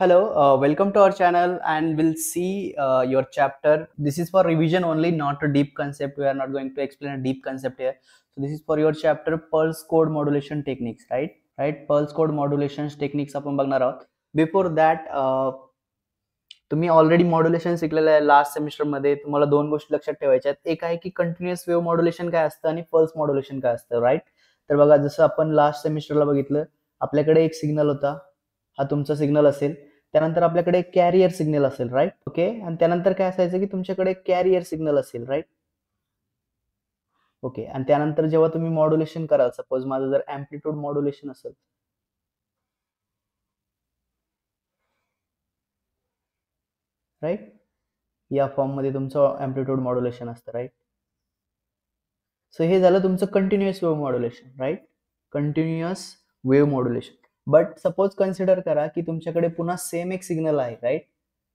Hello, welcome to our channel, and we'll see your chapter. This is for revision only, not a deep concept. We are not going to explain a deep concept here. So this is for your chapter pulse code modulation techniques, right? Right, pulse code modulation techniques आपण बघणार आहोत. Before that, तुम्ही already modulation शिकलेलं आहे last semester मध्ये. तुम्हाला दोन गोष्टी लक्षात ठेवायच्या आहेत. एक आहे की कंटिन्युअस वेव्ह मॉड्युलेशन काय असतं आणि पल्स मॉड्युलेशन काय असतं, राईट? तर बघा, जसं आपण लास्ट सेमिस्टरला बघितलं, आपल्याकडे एक सिग्नल होता. हा तुमचा सिग्नल असेल. त्यानंतर आपल्याकडे कॅरियर सिग्नल असेल, राईट? ओके. आणि त्यानंतर काय असायचं की तुमच्याकडे कॅरियर सिग्नल असेल, राईट? ओके. आणि त्यानंतर जेव्हा तुम्ही मॉड्युलेशन कराल, सपोज माझं जर अँप्लिट्यूड मॉड्युलेशन असेल, राईट, या फॉर्म मध्ये तुमचं अँप्लिट्यूड मॉड्युलेशन असतं, राईट? सो हे झालं तुमचं continuous wave modulation, right? Continuous wave modulation. But suppose consider करा की तुमच्याकडे पुन्हा सेम एक सिग्नल आहे, right?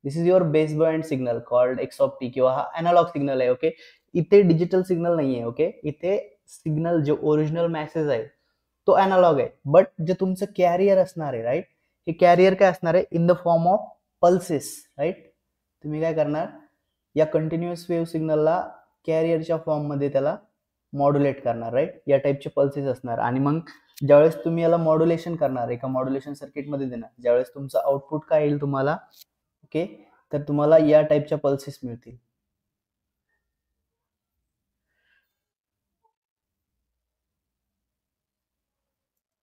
This is your base band signal called x of T, किंवा हा अॅनालॉग सिग्नल आहे. ओके. इथे डिजिटल सिग्नल नाहीये. ओके. इथे सिग्नल जे ओरिजिनल मेसेज आहे तो अॅनालॉग आहे. बट जे तुमचं कॅरियर असणार आहे, राईट, हे कॅरियर काय असणार आहे? In the form of pulses, right? तुम्ही काय करणार, या कंटिन्युअस वेव्ह सिग्नलला कॅरियरच्या फॉर्म मध्ये त्याला मॉड्युलेट करणार, राईट? या टाईपचे पल्सेस असणार. आणि मग ज्यावेळेस तुम्ही याला मॉड्युलेशन करणार, एका मॉड्युलेशन सर्किट मध्ये देणार, ज्यावेळेस तुमचं आउटपुट काय येईल तुम्हाला, ओके, तर तुम्हाला या टाईपच्या पल्सेस मिळतील,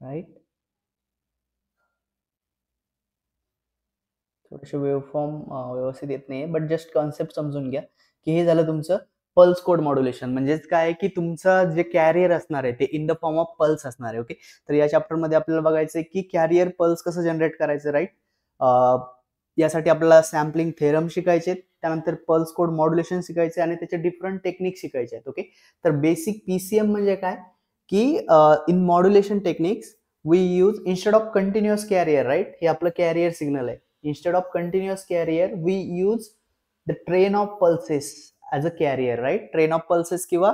राईट? थोडेसे वेव्ह फॉर्म व्यवस्थित येत नाही, बट जस्ट कॉन्सेप्ट समजून घ्या की हे झालं तुमचं पल्स कोड मॉड्युलेशन. म्हणजेच काय की तुमचं जे कॅरियर असणार आहे ते in the form of pulse असणार आहे. ओके. तर या चॅप्टर मध्ये आपल्याला बघायचं आहे की कॅरियर पल्स कसं जनरेट करायचं, राईट? यासाठी आपल्याला सॅम्पलिंग थेरम शिकायचे, त्यानंतर पल्स कोड मॉड्युलेशन शिकायचे आणि त्याचे डिफरंट टेक्निक शिकायचे आहेत. ओके. तर बेसिक पीसीएम म्हणजे काय की in modulation techniques we use instead of continuous carrier, right? हे आपलं कॅरियर सिग्नल आहे. Instead of continuous carrier, we use the train of pulses as a carrier, right? Train of pulses किंवा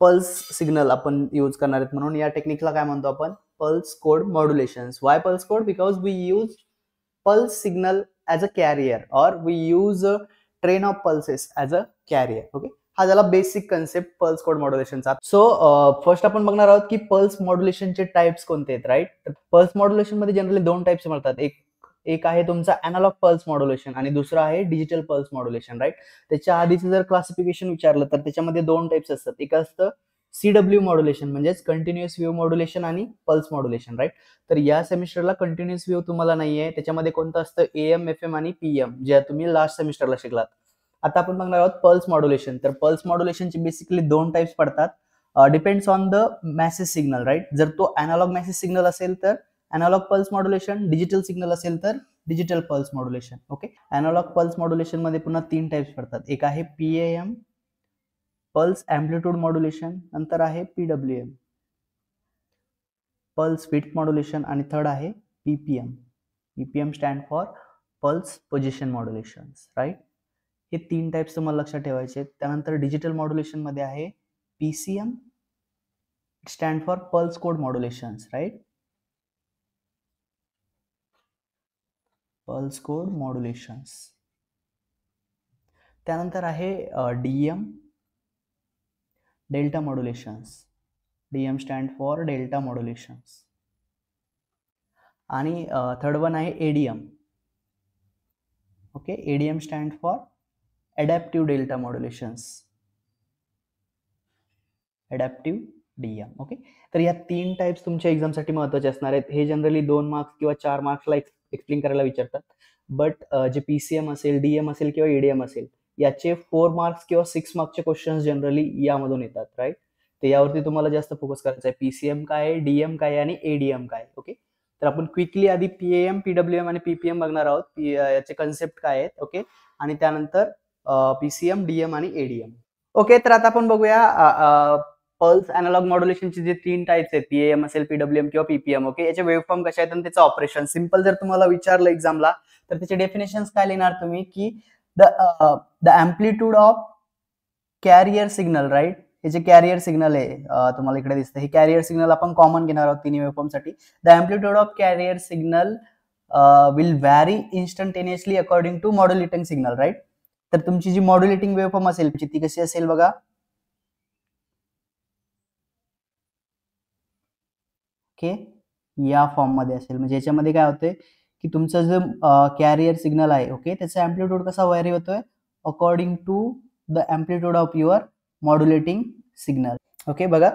pulse signal आपण use करणार आहेत, म्हणून या टेक्निकला काय म्हणतो आपण? Pulse code modulations. Why pulse code? Because we use pulse signal as a carrier, और we use a train of pulses as a carrier. Okay. हा झाला बेसिक कन्सेप्ट पल्स कोड मॉड्युलेशनचा. सो फर्स्ट आपण बघणार आहोत की पल्स मॉड्युलेशनचे types कोणते आहेत, राईट? पल्स मॉड्युलेशन मध्ये जनरली दोन टाइप्स मिळतात. एक आहे तुमचा अॅनालॉग पल्स मॉड्युलेशन आणि दुसरं आहे डिजिटल पल्स मॉड्युलेशन, राईट? त्याच्या आधीचं जर क्लासिफिकेशन विचारलं तर त्याच्यामध्ये दोन टाइप्स असतात. एक असतं सीडब्ल्यू मॉड्युलेशन, म्हणजेच कंटिन्युअस वेव्ह मॉड्युलेशन, आणि पल्स मॉड्युलेशन, राईट? तर या सेमिस्टरला कंटिन्युअस वेव्ह तुम्हाला नाहीये. त्याच्यामध्ये कोणतं असतं? एएम, एफएम आणि पीएम, जे तुम्ही लास्ट सेमिस्टरला शिकलात. आता आपण बघणार आहोत पल्स मॉड्युलेशन. तर पल्स मॉड्युलेशनचे बेसिकली दोन टाइप्स पडतात. Depends on the message signal, right? जर तो अॅनालॉग मेसेज सिग्नल असेल तर analogue pulse modulation, digital signal असेल तर digital pulse modulation. Okay. Analogue pulse modulation मध्ये पुन्हा तीन टाइप्स पडतात. एक आहे पीएएम, पल्स अँप्लिट्यूड मॉड्युलेशन, नंतर आहे पीडब्ल्यूएम, पल्स विड्थ मॉड्युलेशन, आणि थर्ड आहे PPM. PPM stand for pulse position modulation, right? हे तीन टाइप्स तुम्हाला लक्षात ठेवायचे आहेत. त्यानंतर डिजिटल मॉड्युलेशन मध्ये आहे PCM, stand for pulse code modulations, right? Pulse code modulations. त्यानंतर आहे DM, delta modulations. DM stand for delta modulations. आणि थर्ड वन आहे ADM. Okay. ADM stand for adaptive delta modulations. Adaptive DM. Okay. तर या तीन types तुमच्या एक्झामसाठी महत्वाचे असणार आहेत. हे जनरली 2 मार्क्स किंवा 4 मार्क्सला एक्सप्लेन करायला विचारतात. बट जे पीसीएम असेल, डीएम असेल किंवा एडीएम असेल, याचे 4 मार्क्स किंवा 6 मार्क्सचे क्वेश्चन्स जनरली यामधून येतात, राईट? तर यावरती तुम्हाला जास्त फोकस करायचा आहे. पीसीएम काय आहे, डीएम काय आहे आणि एडीएम काय. ओके. तर आपण क्विकली आधी पीएम, पीडब्ल्यूएम आणि पीपीएम बघणार आहोत. याचे कन्सेप्ट काय आहेत, ओके, आणि त्यानंतर पीसीएम, डीएम आणि एडीएम. ओके. तर आता आपण बघूया पल्स अॅनालॉग मॉड्युलेशनचे जे तीन टाइप्स आहेत, पीएएम असेल, पीडब्ल्यूएम किंवा पीपीएम. ओके. याचे वेव्ह फॉर्म कशा आहेत आणि त्याचं ऑपरेशन. सिंपल जर तुम्हाला विचारलं एक्झामला तर त्याचे डेफिनेशन्स काय लिहिणार तुम्ही की the amplitude of carrier signal, right? हे जे कॅरियर सिग्नल आहे तुम्हाला इकडे दिसतं, हे कॅरियर सिग्नल आपण कॉमन घेणार आहोत तिन्ही वेव्ह फॉर्म साठी. The amplitude of carrier signal will vary instantaneously according to modulating signal, right. तर तुमची जी मॉड्युलेटिंग वेव्हफॉर्म असेल ती कशी असेल बघा. ओके, या फॉर्म मध्ये असेल. म्हणजे याच्यामध्ये काय होतंय की तुमचं जो कॅरियर सिग्नल आहे, ओके, त्याचा अँप्लिट्यूड कसा व्हॅरी होतोय according to the amplitude of your modulating signal. Okay, बघा,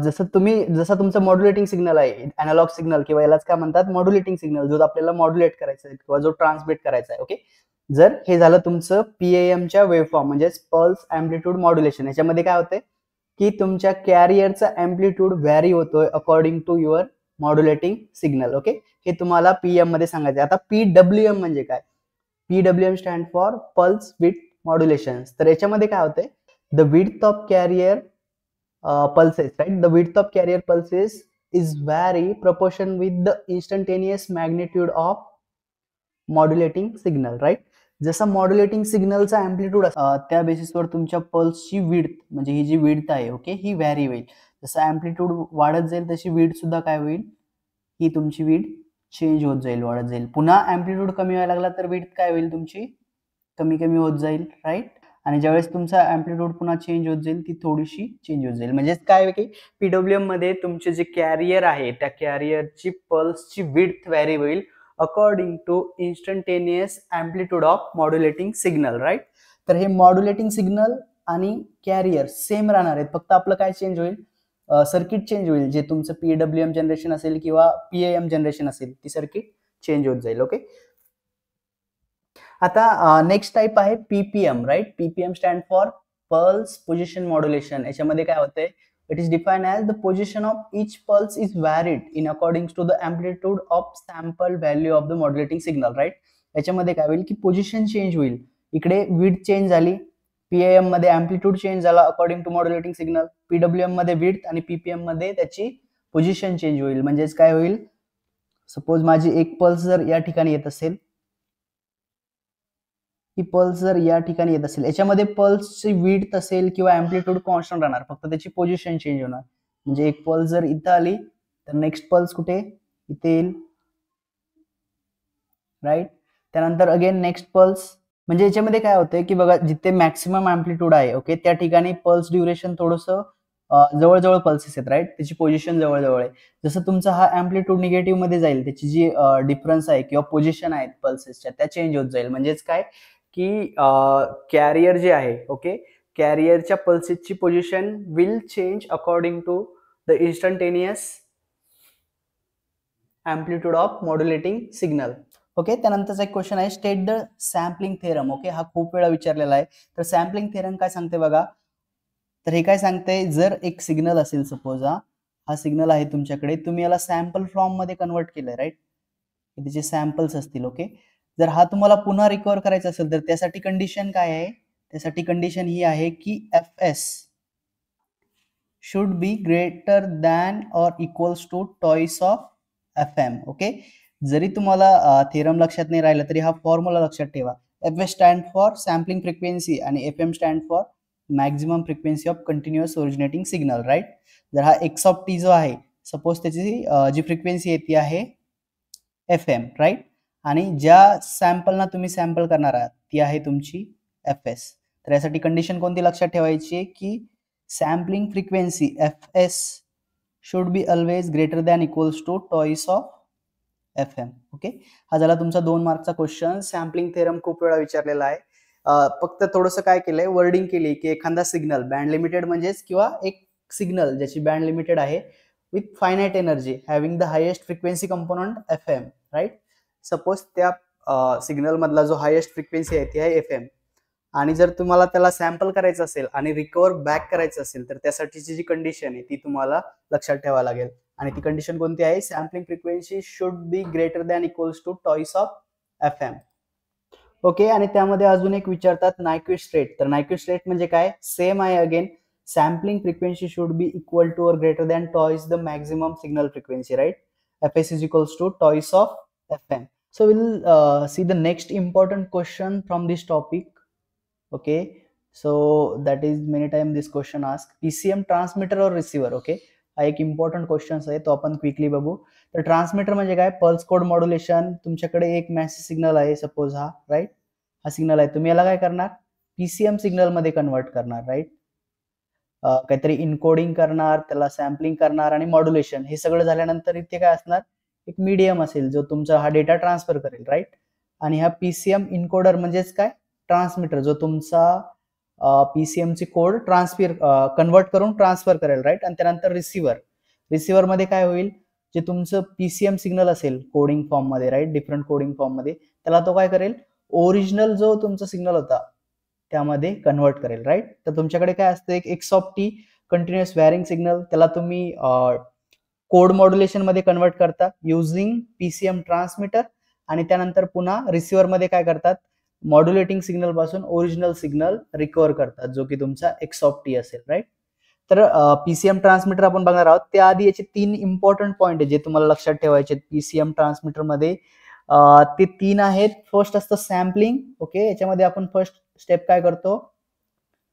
जसं तुमचं मॉड्युलेटिंग सिग्नल आहे, अॅनालॉग सिग्नल किंवा यालाच काय म्हणतात मॉड्युलेटिंग सिग्नल, जो आपल्याला मॉड्युलेट करायचा आहे किंवा जो ट्रान्समिट करायचा आहे. ओके, जर हे झालं तुमचं पीएएमच्या वेव्हफॉर्म म्हणजे पल्स अँप्लिट्यूड मॉड्युलेशन. याच्यामध्ये काय होतंय की तुमच्या कॅरियरचा अँप्लिट्यूड व्हॅरी होतोय according to your modulating signal. Okay, हे तुम्हाला पीएम मध्ये सांगायचं. आता पीडब्ल्यूएम म्हणजे काय? PWM stand for pulse width modulation. तर याच्यामध्ये काय होतंय, the width of carrier pulses, right? The width of carrier pulses is vary proportion with the instantaneous magnitude of modulating signal, right? जसा मॉड्युलेटिंग सिग्नलचा अँप्लिट्यूड त्या बेसिसवर तुमच्या पल्सची विड्थ म्हणजे ही जी विड्थ आहे, ओके, ही व्हॅरी होईल. जसं अँप्लिट्यूड वाढत जाईल तशी विड्थ सुद्धा काय होईल, ही तुमची विड्थ चेंज होत जाईल, वाढत जाईल. पुन्हा अँप्लिट्यूड कमी व्हायला लागला तर विड्थ काय होईल तुमची, कमी कमी होत जाईल, राईट. आणि ज्यावेळेस तुमचा अँप्लिट्यूड पुन्हा चेंज होत जाईल ती थोडीशी चेंज होत जाईल. म्हणजे काय की पीडब्ल्यूएम मध्ये तुमचे जे कॅरियर आहे त्या कॅरियरची पल्सची विड्थ व्हॅरी होईल according to instantaneous amplitude of modulating signal, right. तर हे मॉड्युलेटिंग सिग्नल आणि कॅरियर सेम राहणार आहेत, फक्त आपलं काय चेंज होईल, सर्किट चेंज होईल. जे तुमचं पीडब्ल्यूएम जनरेशन असेल किंवा पीएएम जनरेशन असेल ती सर्किट चेंज होत जाईल. ओके, आता नेक्स्ट टाइप आहे PPM, right. PPM stand for pulse position modulation. याच्यामध्ये काय होतंय, it is defined as the position of each pulse is varied in according to the amplitude of sample value of the modulating signal, right. याच्यामध्ये काय होईल की position change होईल. इकडे width change झाली, पीएएम मध्ये अँप्लिट्यूड चेंज झाला according to modulating signal, PWM मध्ये विड्थ आणि पीपीएम मध्ये त्याची पोझिशन चेंज होईल. म्हणजेच काय होईल, सपोज माझी एक पल्स जर या ठिकाणी येत असेल, ही पल्स जर या ठिकाणी येत असेल, याच्यामध्ये पल्सची विड्थ असेल किंवा अँप्लिट्यूड कॉन्स्टंट राहणार, फक्त त्याची पोझिशन चेंज होणार. म्हणजे एक पल्स जर इथं आली तर नेक्स्ट पल्स कुठे, इथे येईल, राईट. त्यानंतर अगेन नेक्स्ट पल्स. म्हणजे याच्यामध्ये काय होतंय की बघा, जिथे मॅक्सिमम अँप्लिट्यूड आहे, ओके, त्या ठिकाणी पल्स ड्युरेशन थोडंसं जवळजवळ पल्सेस आहेत, राईट. त्याची पोझिशन जवळजवळ आहे. जसं तुमचा हा अँप्लिट्यूड निगेटिव्ह मध्ये जाईल, त्याची जी डिफरन्स आहे किंवा पोझिशन आहेत पल्सेसच्या त्या चेंज होत जाईल. म्हणजेच काय की कॅरियर जे आहे, ओके, कॅरियरच्या पल्सेसची position will change according to the instantaneous amplitude of modulating signal. Okay, त्यानंतरचा एक क्वेश्चन आहे, state the sampling theorem. Okay, हा खूप वेळा विचारलेला आहे. तर सॅम्पलिंग थेरम काय सांगते बघा. तर हे काय सांगते, जर एक सिग्नल असेल, सपोज हा सिग्नल आहे तुमच्याकडे, तुम्ही याला सॅम्पल फॉर्म मध्ये कन्वर्ट केलंय, राईट. त्याचे सॅम्पल्स असतील, ओके. जर हा तुम्हाला पुन्हा रिकव्हर करायचा असेल तर त्यासाठी कंडिशन काय आहे, त्यासाठी कंडिशन ही आहे की FS should be greater than और equals to twice of FM. Okay, जरी तुम्हाला थेरम लक्षात नाही राहिला तरी हा फॉर्म्युला लक्षात ठेवा. FS stand for sampling frequency आणि FM stand for maximum frequency of continuous originating signal, right. जर हा एक्स ऑफ टी जो आहे, सपोज त्याची जी फ्रिक्वेन्सी आहे ती आहे एफएम, राईट. आणि ज्या सॅम्पलना तुम्ही सॅम्पल करणार आहात ती आहे तुमची एफएस. तर यासाठी कंडिशन कोणती लक्षात ठेवायची की sampling frequency FS should be always greater than equals to twice of FM. Okay, हा झाला तुमचा 2 मार्कचा क्वेश्चन. सॅम्पलिंग थेरम खूप वेळा विचारलेला आहे. फक्त थोडंसं काय केलंय, वर्डिंग केली की एखादा सिग्नल बँड लिमिटेड म्हणजेच किंवा एक सिग्नल ज्याची बँड लिमिटेड आहे with finite energy having the highest frequency component FM, right. Suppose त्या सिग्नल मधला जो हायेस्ट फ्रिक्वेन्सी आहे ती आहे एफएम, आणि जर तुम्हाला त्याला सॅम्पल करायचं असेल आणि रिकव्हर बॅक करायचं असेल तर त्यासाठीची जी कंडिशन आहे ती तुम्हाला लक्षात ठेवावी लागेल. आणि ती कंडिशन कोणती आहे, sampling frequency should be greater than equals to twice of FM. Okay, आणि त्यामध्ये अजून एक विचारतात नायक्विस्ट रेट. तर नायक्विस्ट रेट म्हणजे काय, सेम आहे again, sampling frequency should be equal to और greater than twice the maximum signal frequency, right. FS is equals to twice of FM. So we'll see the next important question from this topic. Okay, so that is many times this question asked, PCM transmitter or receiver. Okay, हा एक important question आहे, तो आपण quickly बघू. तर transmitter म्हणजे काय? Pulse code modulation. तुमच्याकडे एक मेसेज सिग्नल आहे, सपोज हा, राईट? हा सिग्नल आहे, तुम्ही याला काय करणार? पीसीएम सिग्नल मध्ये कन्वर्ट करणार, राईट? काहीतरी इनकोडिंग करणार, त्याला सॅम्पलिंग करणार आणि मॉड्युलेशन. हे सगळं झाल्यानंतर इथे काय असणार? एक मीडियम असेल जो तुमचा हा डेटा ट्रान्सफर करेल, राईट? आणि हा पीसीएम इनकोडर म्हणजेच काय? ट्रान्समीटर, जो तुमचा पीसीएम ची कोड ट्रान्सफर कन्वर्ट करून ट्रान्सफर करेल, राईट? आणि त्यानंतर रिसिव्हर मध्ये काय होईल? जे तुमचं पीसीएम सिग्नल असेल कोडिंग फॉर्म मध्ये, राईट? डिफरंट कोडिंग फॉर्म मध्ये, त्याला तो काय करेल? ओरिजिनल जो तुमचा सिग्नल होता त्यामध्ये कन्वर्ट करेल, राईट? तर तुमच्याकडे काय असतं? एक X of T continuous varying signal, त्याला तुम्ही कोड मॉड्युलेशन मध्ये कन्वर्ट करता युझिंग पीसीएम ट्रान्समीटर. आणि त्यानंतर पुन्हा रिसिव्हर मध्ये काय करतात? मॉड्युलेटिंग सिग्नल पासून ओरिजिनल सिग्नल रिकव्हर करतात, जो की तुमचा एक्स ऑफ टी असेल, राईट? तर पीसीएम ट्रान्समीटर आपण बघणार आहोत. त्याआधी याचे 3 इम्पॉर्टंट पॉइंट आहे जे तुम्हाला लक्षात ठेवायचे पीसीएम ट्रान्समीटर मध्ये. ते 3 आहेत. फर्स्ट असतं सॅम्पलिंग. ओके, याच्यामध्ये आपण फर्स्ट स्टेप काय करतो?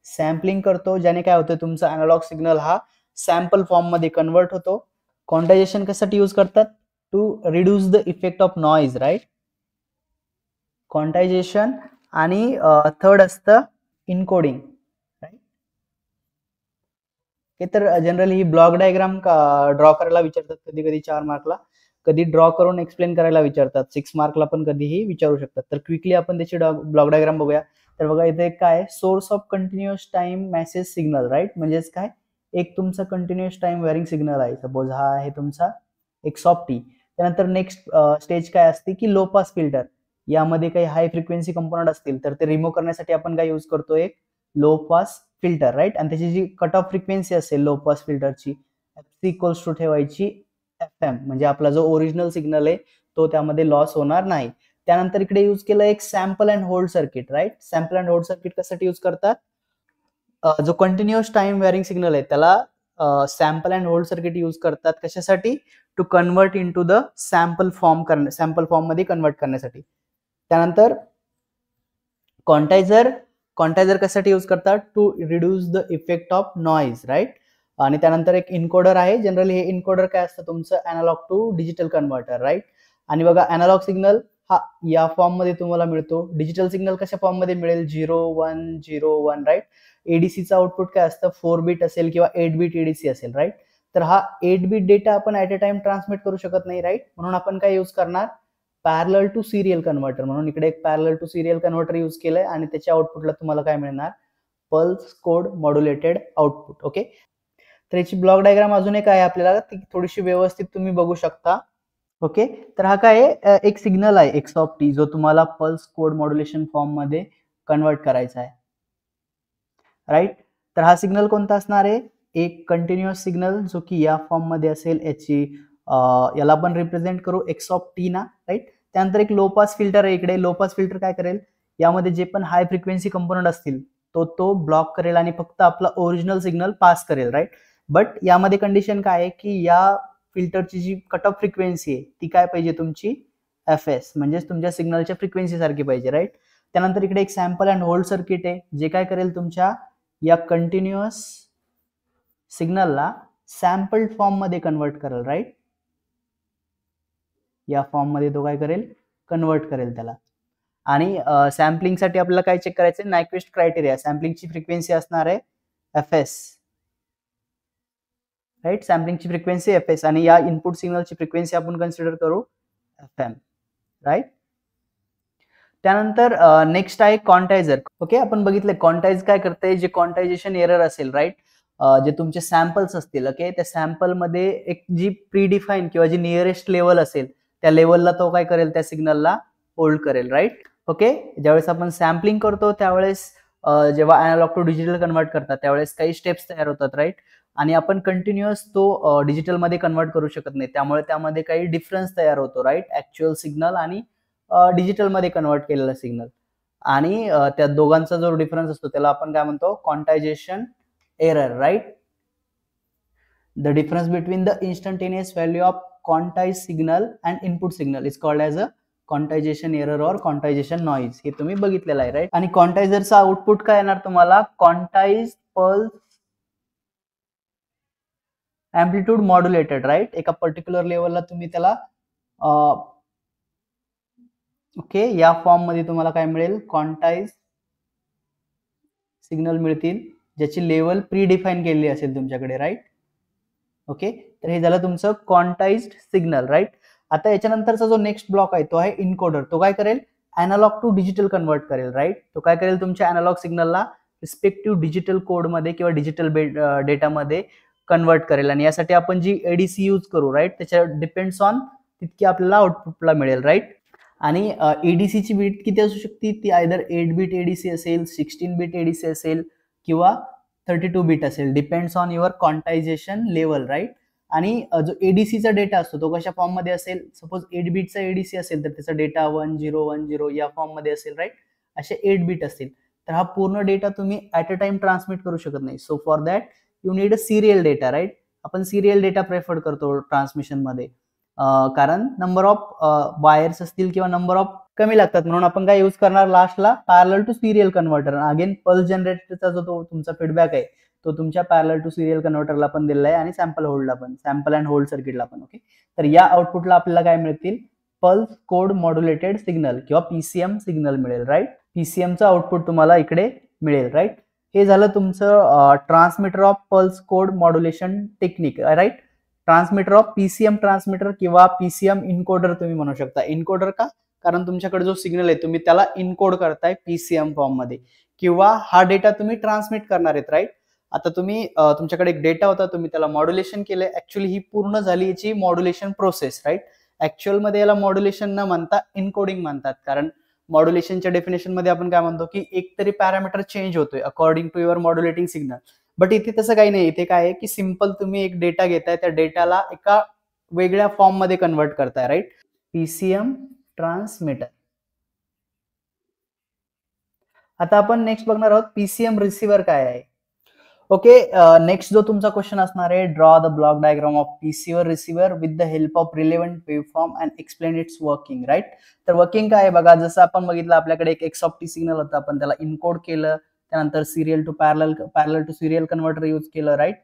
सॅम्पलिंग करतो, ज्याने काय होतं? तुमचा अॅनालॉग सिग्नल हा सॅम्पल फॉर्म मध्ये कन्वर्ट होतो. क्वांटायझेशन कशासाठी यूज करतात? To reduce the effect of noise, right? Quantization. आणि थर्ड असतं इनकोडिंग, राईट? हे तर जनरली ही ब्लॉक डायग्राम ड्रॉ करायला विचारतात कधी कधी 4 मार्कला, कधी ड्रॉ करून एक्सप्लेन करायला विचारतात 6 मार्कला पण कधीही विचारू शकतात. तर क्विकली आपण त्याची ब्लॉक डायग्राम बघूया. तर बघा इथे काय? Source of continuous time message signal, right? म्हणजेच काय? एक तुमचा कंटिन्युअस टाइम वेअरिंग सिग्नल आहे, सपोज हा आहे तुमचा एक्स ऑफ टी. त्यानंतर नेक्स्ट स्टेज काय असते की लो पास फिल्टर. यामध्ये काही हाय फ्रिक्वेन्सी कंपोनंट असतील तर ते रिमूव्ह करण्यासाठी आपण काय यूज करतो? एक लो पास फिल्टर, राईट? आणि त्याची जी कट ऑफ फ्रिक्वेन्सी असेल लो पास फिल्टरची, एफसी इक्वल्स टू ठेवायची एफएम, म्हणजे आपला जो ओरिजिनल सिग्नल आहे तो त्यामध्ये लॉस होणार नाही. त्यानंतर इकडे यूज केलं एक sample and hold circuit, right? Sample and hold circuit कशासाठी यूज करतात? जो कंटिन्युअस टाइम वेअरिंग सिग्नल आहे त्याला sample and hold circuit use करतात. कशासाठी? To convert into the sample form मध्ये कन्वर्ट करण्यासाठी. त्यानंतर क्वांटायझर कशासाठी यूज करतात? To reduce the effect of noise, right? आणि त्यानंतर एक इनकोडर आहे. जनरली हे इनकोडर काय असतं? तुमचं analogue to digital converter, right? आणि बघा अॅनालॉग सिग्नल हा या फॉर्म मध्ये तुम्हाला मिळतो. डिजिटल सिग्नल कशा फॉर्म मध्ये मिळेल? 0 1 0 1, राईट? एडीसीचा आउटपुट काय असतं? 4 बीट असेल किंवा 8 बीट एडीसी असेल, राईट? तर हा 8 बीट डेटा आपण ऍट अ टाइम ट्रान्समिट करू शकत नाही, राईट? म्हणून आपण काय यूज करणार? Parallel to serial converter. म्हणून इकडे एक parallel to serial converter use केलंय आणि त्याच्या आउटपुटला तुम्हाला काय मिळणार? Pulse code modulated output. Okay, तर याची ब्लॉक डायग्राम अजून एक आहे आपल्याला, ती थोडीशी व्यवस्थित तुम्ही बघू शकता. ओके, तर हा काय आहे? एक सिग्नल आहे एक्स ऑफ टी, जो तुम्हाला पल्स कोड मॉड्युलेशन फॉर्म मध्ये कन्वर्ट करायचा आहे, राईट? तर हा सिग्नल कोणता असणार आहे? एक कंटिन्युअस सिग्नल, जो की या फॉर्म मध्ये असेल. याची याला आपण रिप्रेझेंट करू एक्स ऑफ टी ना, राईट? त्यानंतर एक लो पास फिल्टर आहे इकडे. लो पास फिल्टर काय करेल? यामध्ये जे पण हाय फ्रिक्वेन्सी कंपोनंट असतील तो ब्लॉक करेल आणि फक्त आपला ओरिजिनल सिग्नल पास करेल, राईट? बट यामध्ये कंडिशन काय आहे की या फिल्टरची जी कट ऑफ फ्रिक्वेन्सी आहे ती काय पाहिजे? तुमची एफएस, म्हणजेच तुमच्या सिग्नलच्या फ्रिक्वेन्सी सारखी पाहिजे, राईट? त्यानंतर इकडे एक सॅम्पल अँड होल्ड सर्किट आहे, जे काय करेल? तुमच्या या कंटिन्युअस सिग्नलला सॅम्पल्ड फॉर्म मध्ये कन्वर्ट करेल, राईट? या फॉर्म मध्ये तो काय करेल? कन्वर्ट करेल त्याला. आणि सॅम्पलिंगसाठी आपल्याला काय चेक करायचं? Nyquist criteria. सॅम्पलिंगची फ्रिक्वेन्सी असणार आहे एफएस, राईट? सॅम्पलिंगची फ्रिक्वेन्सी एफएस आणि या इनपुट सिग्नलची फ्रिक्वेन्सी आपण कन्सिडर करू एफएम, राईट? त्यानंतर नेक्स्ट आहे क्वांटायझर. ओके, आपण बघितलं क्वांटाइज काय करते? जे क्वांटायझेशन एरर असेल, राईट? जे तुमचे सॅम्पल्स असतील, ओके, त्या सॅम्पल मध्ये एक जी प्रीडिफाईन किंवा जी नियरेस्ट लेवल असेल त्या लेवलला तो काय करेल? त्या सिग्नलला होल्ड करेल, राईट? ओके, ज्यावेळेस आपण सॅम्पलिंग करतो त्यावेळेस जेव्हा अॅनालॉग टू डिजिटल कन्वर्ट करतात त्यावेळेस काही स्टेप्स तयार होतात, राईट? आणि आपण कंटिन्युअस तो डिजिटल मध्ये कन्वर्ट करू शकत नाही, त्यामुळे त्यामध्ये काही डिफरन्स तयार होतो, राईट? ऍक्च्युअल सिग्नल आणि डिजिटल मध्ये कन्वर्ट केलेला सिग्नल. आणि त्या दोघांचा जो डिफरन्स असतो त्याला आपण काय म्हणतो? Quantization error, right? The difference between the instantaneous value of quantize signal and input signal is called as a quantization error और क्वांटायझेशन नॉइज. हे तुम्ही बघितलेलं आहे, राईट? आणि क्वांटायझरचा आउटपुट काय येणार तुम्हाला? Quantize pulse amplitude modulated, right. एका पर्टिक्युलर लेवलला तुम्ही त्याला ओके, या फॉर्म मध्ये तुम्हाला काय मिळेल, क्वांटाइज सिग्नल मिळतील ज्याची लेवल प्री डिफाईन केलेली असेल तुमच्याकडे, राईट. ओके, तर हे झालं तुमचं क्वांटाइज्ड सिग्नल, राईट. आता याच्यानंतरचा जो नेक्स्ट ब्लॉक आहे तो आहे इनकोडर. तो काय करेल, अॅनालॉग टू डिजिटल कन्वर्ट करेल, राईट. तो काय करेल, तुमच्या अॅनालॉग सिग्नलला रिस्पेक्टिव्ह डिजिटल कोड मध्ये किंवा डिजिटल डेटामध्ये कन्वर्ट करेल. आणि यासाठी आपण जी एडीसी यूज करू, राईट, त्याच्या डिपेंड्स ऑन तितकी आपल्याला आउटपुटला मिळेल, राईट. आणि एडीसीची बीट किती असू शकते, ती आयदर 8 बीट एडीसी असेल, 16 बीट एडीसी असेल किंवा 32 बीट असेल, depends on your quantization level, right. आणि जो एडीसीचा डेटा असतो तो कशा फॉर्म मध्ये असेल, सपोज 8 बीटचा एडीसी असेल तर त्याचा डेटा 1010 या फॉर्म मध्ये असेल, राईट. असे 8 बीट असतील तर हा पूर्ण डेटा तुम्ही ऍट अ टाइम ट्रान्समिट करू शकत नाही. So for that you need a serial data, right. आपण सिरियल डेटा प्रेफर करतो ट्रान्समिशन मध्ये, कारण नंबर ऑफ वायर्स असतील किंवा नंबर ऑफ कमी लागतात, म्हणून आपण काय यूज करणार लास्टला, parallel to serial converter. Again pulse जनरेटरचा जो तो तुमचा फीडबॅक आहे तो तुमच्या पॅरलल टू सिरियल कन्व्हर्टरला पण दिलेला आहे आणि सॅम्पल होल्डला पण, सॅम्पल अँड होल्ड सर्किटला पण. ओके, तर या आउटपुटला आपल्याला काय मिळतील, पल्स कोड मॉड्युलेटेड सिग्नल किंवा पीसीएम सिग्नल मिळेल, राईट. पीसीएमचं आउटपुट तुम्हाला इकडे मिळेल, राईट. हे झालं तुमचं transmitter of pulse code modulation technique, right. Transmitter of PCM transmitter किंवा पीसीएम इनकोडर तुम्ही म्हणू शकता. इनकोडर का, कारण तुमच्याकडे जो सिग्नल आहे तुम्ही त्याला इनकोड करताय पीसीएम फॉर्म मध्ये, किंवा हा डेटा तुम्ही ट्रान्समिट करणार आहेत, राईट. आता तुम्ही तुमच्याकडे एक डेटा होता, तुम्ही त्याला मॉड्युलेशन केलंय. ऍक्च्युअली ही पूर्ण झाली याची मॉड्युलेशन प्रोसेस, राईट. ऍक्च्युअल मध्ये याला मॉड्युलेशन न म्हणता इनकोडिंग म्हणतात, कारण मॉड्युलेशनच्या डेफिनेशन मध्ये आपण काय म्हणतो की एक तरी पॅरामीटर चेंज होतोय according to your modulating signal. But इथे तसं काही नाही. इथे काय आहे की सिम्पल तुम्ही एक डेटा घेताय, त्या डेटाला एका वेगळ्या फॉर्म मध्ये कन्वर्ट करताय, राईट. PCM transmitter. आता आपण नेक्स्ट बघणार आहोत पीसीएम रिसिव्हर काय आहे. ओके, नेक्स्ट जो तुमचा क्वेश्चन असणार आहे, draw the block diagram of PCM receiver with the help of relevant waveform and explain its working, right. तर वर्किंग काय आहे बघा, जसं आपण बघितलं आपल्याकडे एक एक्स ऑफ टी सिग्नल होता, आपण त्याला इनकोड केलं, त्यानंतर serial to parallel to serial converter use केलं, राईट.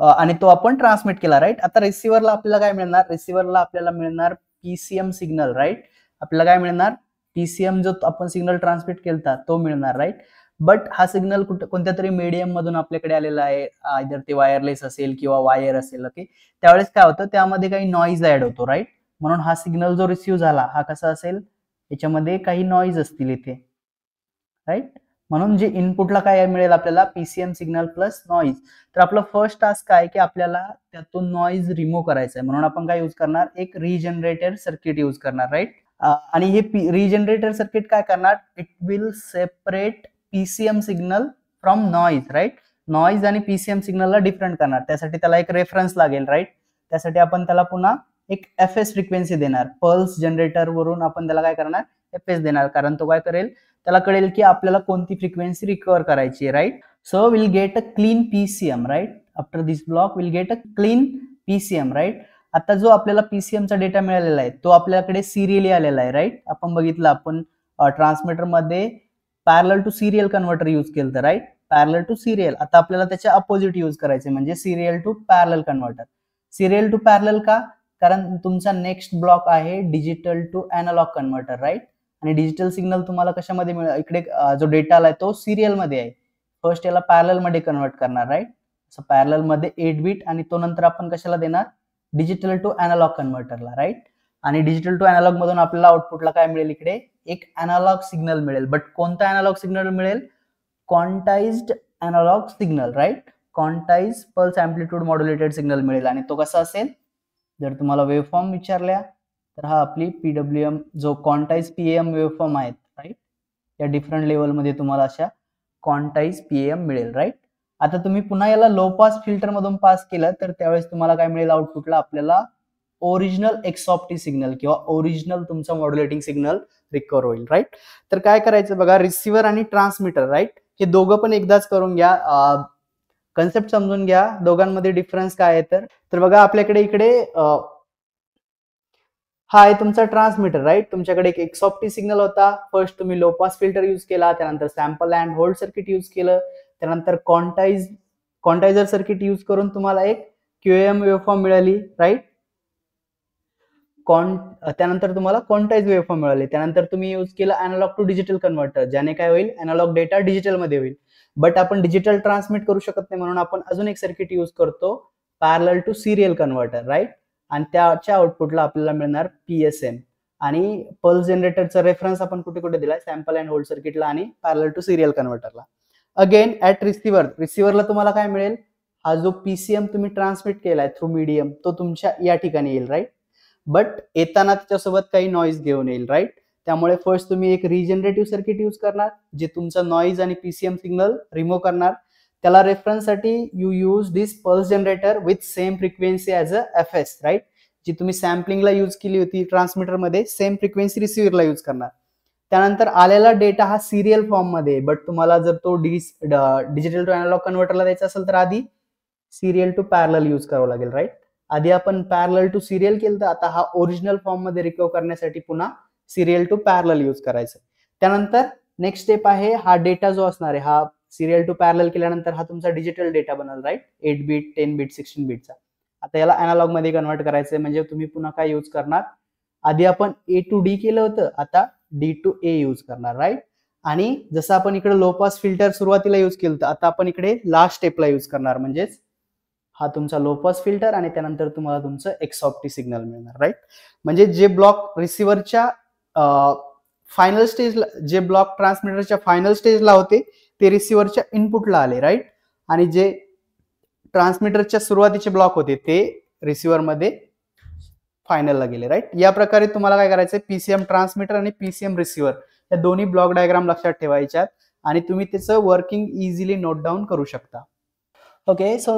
आणि तो आपण ट्रान्समिट केला, राईट. आता रिसिव्हरला आपल्याला काय मिळणार, रिसिव्हरला आपल्याला मिळणार पीसीएम सिग्नल, राईट. आपल्याला काय मिळणार, पीसीएम जो आपण सिग्नल ट्रान्समिट केलता तो मिळणार, राईट. बट हा सिग्नल कोणत्या तरी मीडियम मधून आपल्याकडे आलेला आहे, आयदर ते वायरलेस असेल किंवा वायर असेल. ओके, त्यावेळेस काय होतं, त्यामध्ये काही नॉईज ऍड होतो, राईट. म्हणून हा सिग्नल जो रिसिव्ह झाला हा कसा असेल, याच्यामध्ये काही नॉईज असतील इथे, राईट. म्हणून जे इनपुटला काय मिळेल आपल्याला, पीसीएम सिग्नल प्लस नॉईज. तर आपलं फर्स्ट टास्क काय की आपल्याला त्यातून नॉईज रिमूव्ह करायचा आहे, म्हणून आपण काय यूज करणार, एक रिजनरेटर सर्किट यूज करणार, राईट. आणि हे रिजनरेटर सर्किट काय करणार, it will separate PCM signal from noise, right. Noise आणि पीसीएम सिग्नलला डिफरंट करणार, त्यासाठी त्याला एक रेफरन्स लागेल, राईट. त्यासाठी आपण त्याला पुन्हा एक एफएस फ्रिक्वेन्सी देणार, पल्स जनरेटर वरून आपण त्याला काय करणार, एफएस देणार, कारण तो काय करेल, त्याला कळेल की आपल्याला कोणती फ्रिक्वेन्सी रिकव्हर करायची आहे, right. So will get a clean PCM, right. After this block will get a clean PCM, right. आता जो आपल्याला पीसीएमचा डेटा मिळालेला आहे तो आपल्याकडे सिरियली आलेला आहे, राईट. आपण बघितलं, आपण ट्रान्समीटर मध्ये parallel to serial converter use केलं, राईट. Parallel to serial. आता आपल्याला त्याच्या अपोजिट यूज करायचे, म्हणजे serial to parallel converter. Serial to parallel का, कारण तुमचा नेक्स्ट ब्लॉक आहे digital to analogue converter, right. आणि डिजिटल सिग्नल तुम्हाला कशामध्ये मिळेल, इकडे जो डेटा आलाय तो सिरियल मध्ये आहे. फर्स्ट याला पॅरलल मध्ये कन्वर्ट करणार, राईट. सो पॅरलल मध्ये 8 बीट आणि तो नंतर आपण कशाला देणार, डिजिटल टू अॅनालॉग कन्व्हर्टरला, राईट. आणि डिजिटल टू अॅनालॉग मधून आपल्याला आउटपुटला काय मिळेल, इकडे एक अॅनालॉग सिग्नल मिळेल. बट कोणता अॅनालॉग सिग्नल मिळेल, quantized analog signal, right. Quantize pulse amplitude modulated signal मिळेल. आणि तो कसा असेल, जर तुम्हाला वेवफॉर्म विचारल्या तर हा आपली पीडब्ल्यूएम जो क्वांटाइज पीएम वेवफॉर्म आहेत, राईट. या डिफरंट लेवलमध्ये तुम्हाला अशा क्वांटाइज पीएम मिळेल, राईट. आता तुम्ही पुन्हा याला लो पास फिल्टर मधून पास केलं तर त्यावेळेस तुम्हाला काय मिळेल, आउटपुटला आपल्याला original X of T signal किंवा ओरिजिनल तुमचा मॉड्युलेटिंग सिग्नल रिकव्हर होईल, राईट. तर काय करायचं बघा, रिसिव्हर आणि ट्रान्समीटर, राईट, हे दोघं पण एकदाच करून घ्या. कन्सेप्ट समजून घ्या, दोघांमध्ये डिफरन्स काय आहे. तर बघा, आपल्याकडे इकडे हा आहे तुमचा ट्रान्समीटर, राईट. तुमच्याकडे एक एक्स ऑफ टी सिग्नल होता, फर्स्ट तुम्ही लो पास फिल्टर यूज केला, त्यानंतर sample and hold circuit use केलं, त्यानंतर क्वांटाइज क्वांटायझर सर्किट यूज करून तुम्हाला एक QAM वेव्हफॉर्म मिळाली, राईट. त्यानंतर तुम्हाला क्वांटाइज वेव्हफॉर्म मिळाली. त्यानंतर तुम्ही यूज केला अॅनालॉग टू डिजिटल कन्व्हर्टर, ज्याने काय होईल, अॅनालॉग डेटा डिजिटल मध्ये होईल. बट आपण डिजिटल ट्रान्समिट करू शकत नाही, म्हणून आपण अजून एक सर्किट यूज करतो, parallel to serial converter, right. आणि त्याच्या आउटपुटला आपल्याला मिळणार PSM. आणि पल्स जनरेटरचा रेफरन्स आपण कुठे कुठे दिलाय, सॅम्पल अँड होल्ड सर्किटला आणि पॅरलल टू सिरियल कन्व्हर्टरला. अगेन ऍट रिसिव्हरला तुम्हाला काय मिळेल, हा जो PCM तुम्ही ट्रान्समिट केलाय थ्रू मीडियम, तो तुमच्या या ठिकाणी येईल, राईट. बट येताना त्याच्यासोबत काही नॉईज घेऊन येईल, राईट. त्यामुळे फर्स्ट तुम्ही एक रिजनरेटिव्ह सर्किट यूज करणार, जे तुमचा नॉईज आणि PCM सिग्नल रिमूव्ह करणार. त्याला रेफरन्ससाठी you use this pulse generator with same frequency as a FS, right. जी तुम्ही सॅम्पलिंगला यूज केली होती ट्रान्समीटरमध्ये, सेम फ्रिक्वेन्सी रिसिव्हरला यूज करणार. त्यानंतर आलेला डेटा हा सिरियल फॉर्म मध्ये, बट तुम्हाला जर तो डिजिटल टू अॅनालॉग कन्व्हर्टरला द्यायचा असेल तर आधी सिरियल टू पॅरलल यूज करावं लागेल, राईट. आधी आपण पॅरलल टू सिरियल केलं, तर आता हा ओरिजिनल फॉर्म मध्ये रिकव्ह करण्यासाठी पुन्हा सिरियल टू पॅरलल यूज करायचं. त्यानंतर नेक्स्ट स्टेप आहे, हा डेटा जो असणार आहे, हा सिरियल टू पॅरलल केल्यानंतर हा तुमचा डिजिटल डेटा बनल, राईट. 8 बीट, 10 बीट, 16 बीटचा. आता याला अॅनालॉग मध्ये कन्व्हर्ट करायचंय, म्हणजे तुम्ही पुन्हा काय यूज करणार, आधी आपण A to D केलं होतं, आता D to A यूज करणार, राईट. आणि जसं आपण इकडे लो पास फिल्टर सुरुवातीला यूज केलं होतं, आता आपण इकडे लास्ट स्टेपला यूज करणार, म्हणजेच हा तुमचा लो पास फिल्टर आणि त्यानंतर तुम्हाला तुमचं XOFT सिग्नल मिळणार, राईट. म्हणजे जे ब्लॉक रिसिव्हरच्या फायनल स्टेजला, जे ब्लॉक ट्रान्समीटरच्या फायनल स्टेजला होते, ते रिसिव्हरच्या इनपुटला आले, राईट. आणि जे ट्रान्समीटरच्या सुरुवातीचे ब्लॉक होते, ते रिसिव्हर मध्ये फायनलला गेले, राईट. या प्रकारे तुम्हाला काय करायचंय, PCM ट्रान्समीटर आणि PCM रिसिव्हर या दोन्ही ब्लॉक डायग्राम लक्षात ठेवायच्यात आणि तुम्ही त्याचं वर्किंग इझिली नोट डाऊन करू शकता. Okay, so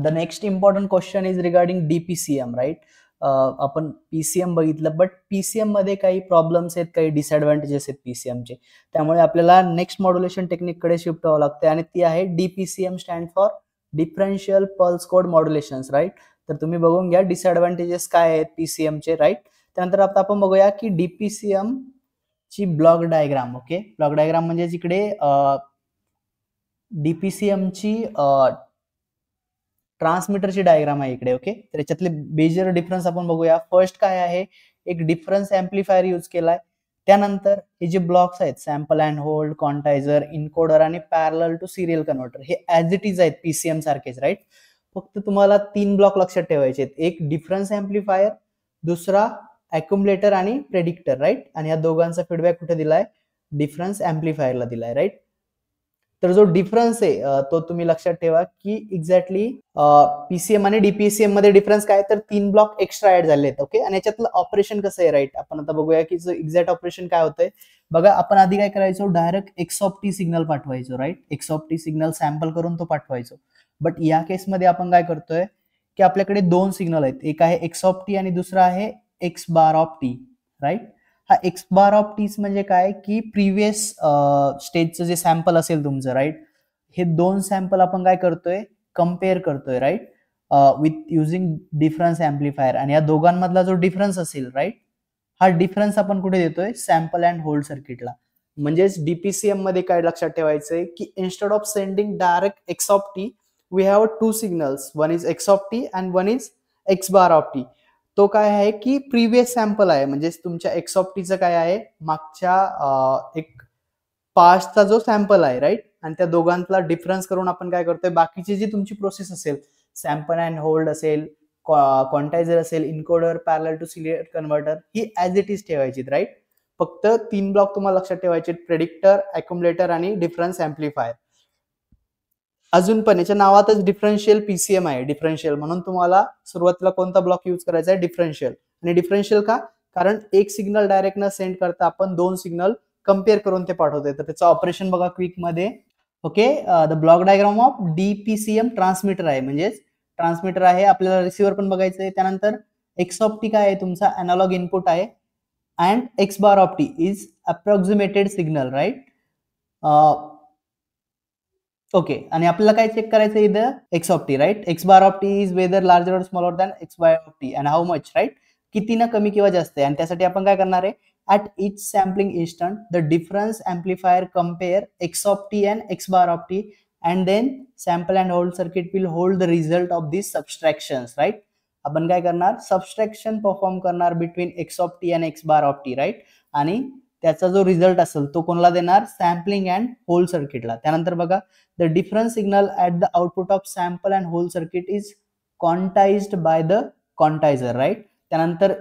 the next important question is regarding DPCM, right? आपण PCM बघितलं, बट PCM मध्ये काही प्रॉब्लेम्स आहेत, काही डिसएडव्हान्टेजेस आहेत PCM चे. त्यामुळे आपल्याला नेक्स्ट मॉड्युलेशन टेक्निक कडे शिफ्ट व्हावं लागते आणि ती आहे DPCM, stand for differential pulse code modulations, right. तर तुम्ही बघून घ्या डिसएडव्हान्टेजेस काय आहेत PCM चे, राईट. त्यानंतर आता आपण बघूया की DPCM ची block diagram. Okay, block diagram म्हणजे इकडे DPCM ची ट्रान्समीटरची डायग्राम आहे इकडे. ओके, तर याच्यातले मेजर डिफरन्स आपण बघूया. फर्स्ट काय आहे, एक डिफरन्स एम्प्लिफायर यूज केलाय. त्यानंतर हे जे ब्लॉक्स आहेत, सॅम्पल अँड होल्ड, क्वांटायझर, इनकोडर आणि पॅरलल टू सिरियल कन्व्हर्टर, हे ऍज इट इज आहेत PCM सारखेच, राईट. फक्त तुम्हाला 3 ब्लॉक लक्षात ठेवायचे आहेत, एक डिफरन्स एम्प्लिफायर, दुसरा अक्युमुलेटर आणि प्रेडिक्टर, राईट. आणि या दोघांचा फीडबॅक कुठे दिलाय, डिफरन्स एम्प्लिफायरला दिलाय, राईट. तर जो डिफरन्स आहे तो तुम्ही लक्षात ठेवा की एक्झॅक्टली PCM आणि DPCM मध्ये डिफरन्स काय, तर 3 ब्लॉक एक्स्ट्रा ऍड झाले आहेत. ओके, आणि याच्यातलं ऑपरेशन कसं आहे, राईट. आपण आता बघूया की एक्झॅक्ट ऑपरेशन काय होतंय. बघा, आपण आधी काय करायचो, डायरेक्ट XOFT सिग्नल पाठवायचो, राईट. XOFT सिग्नल सॅम्पल करून तो पाठवायचो. बट या केसमध्ये आपण काय करतोय की आपल्याकडे 2 सिग्नल आहेत, एक आहे XOFT आणि दुसरा आहे X bar of T, right. हा X बार ऑफ टी म्हणजे काय की प्रिव्हियस स्टेजचं जे सॅम्पल असेल तुमचं, राईट. हे 2 सॅम्पल आपण काय करतोय, कम्पेअर करतोय, right, with using difference amplifier. आणि या दोघांमधला जो डिफरन्स असेल, राईट, हा डिफरन्स आपण कुठे देतोय, सॅम्पल अँड होल्ड सर्किटला. म्हणजेच DPCM मध्ये काय लक्षात ठेवायचंय की instead of sending direct XOFT, we have 2 signals, one is XOFT and one is X bar of T. तो काय आहे की प्रिव्हियस सॅम्पल आहे, म्हणजे तुमच्या XOFTचं काय आहे, मागच्या एक पास्टचा जो सॅम्पल आहे, राईट. आणि त्या दोघांतला डिफरन्स करून आपण काय करतोय, बाकीची जी तुमची प्रोसेस असेल, सॅम्पल अँड होल्ड असेल, क्वांटायझर असेल, encoder, parallel to serial converter, ही ऍज इट इज ठेवायची, राईट. फक्त 3 ब्लॉक तुम्हाला लक्षात ठेवायचे, प्रेडिक्टर, अक्युमुलेटर आणि डिफरन्स एम्प्लिफायर. अजून पण याच्या नावातच डिफरन्शियल PCM आहे, डिफरन्शियल, म्हणून तुम्हाला सुरुवातीला कोणता ब्लॉक यूज करायचा आहे, डिफरन्शियल. आणि डिफरन्शियल का, कारण एक सिग्नल डायरेक्ट न सेंड करता आपण 2 सिग्नल कम्पेअर करून ते पाठवतोय. तर त्याचं ऑपरेशन बघा क्विक मध्ये. Okay, the block diagram of DPCM transmitter आहे, म्हणजेच ट्रान्समीटर आहे, आपल्याला रिसिव्हर पण बघायचं आहे. त्यानंतर XOFT काय आहे, तुमचा अॅनालॉग इनपुट आहे, and X bar of T is approximated signal, right. Okay, आणि आपल्याला काय चेक करायचं इथं, XOFT, right. X bar of T is whether larger और smaller than X bar of T and how much, right. किती ना कमी किंवा जास्त आहे. आणि त्यासाठी आपण काय करणार आहे, at each sampling instant the difference amplifier compare XOFT and X bar of T and then sample and hold circuit will hold the result of these subtractions, right? आपण काय करणार, सबस्ट्रॅक्शन परफॉर्म करणार बिटवीन एक्स ऑफ टी आणि X bar of T, right? आणि त्याचा जो result असेल तो कोणाला देणार, सॅम्पलिंग अँड होल्ड सर्किटला. त्यानंतर बघा, the difference signal at the output of sample and hold circuit is quantized by the quantizer, right? त्यानंतर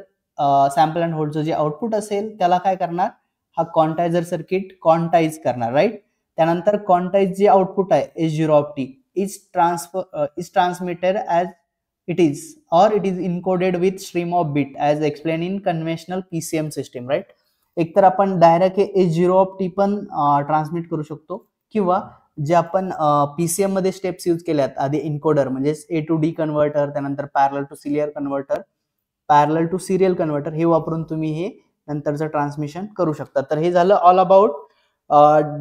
सॅम्पल अँड होल्डचं जे आउटपुट असेल त्याला काय करणार, हा क्वांटायझर सर्किट क्वांटाइज करणार, राईट? त्यानंतर क्वांटाइज जे आउटपुट आहे H0 of T is transmitted as it is or it is encoded with stream of bit as explained in conventional PCM system, right? एक तर आपण डायरेक्ट H0 ऑफ टी पण transmit करू शकतो, किंवा जे आपण PCM मध्ये स्टेप्स यूज केल्यात आधी, इन्कोडर म्हणजे A to D कन्व्हर्टर, त्यानंतर parallel to serial converter, parallel to serial converter, हे वापरून तुम्ही हे नंतरचं ट्रान्समिशन करू शकता. तर हे झालं all about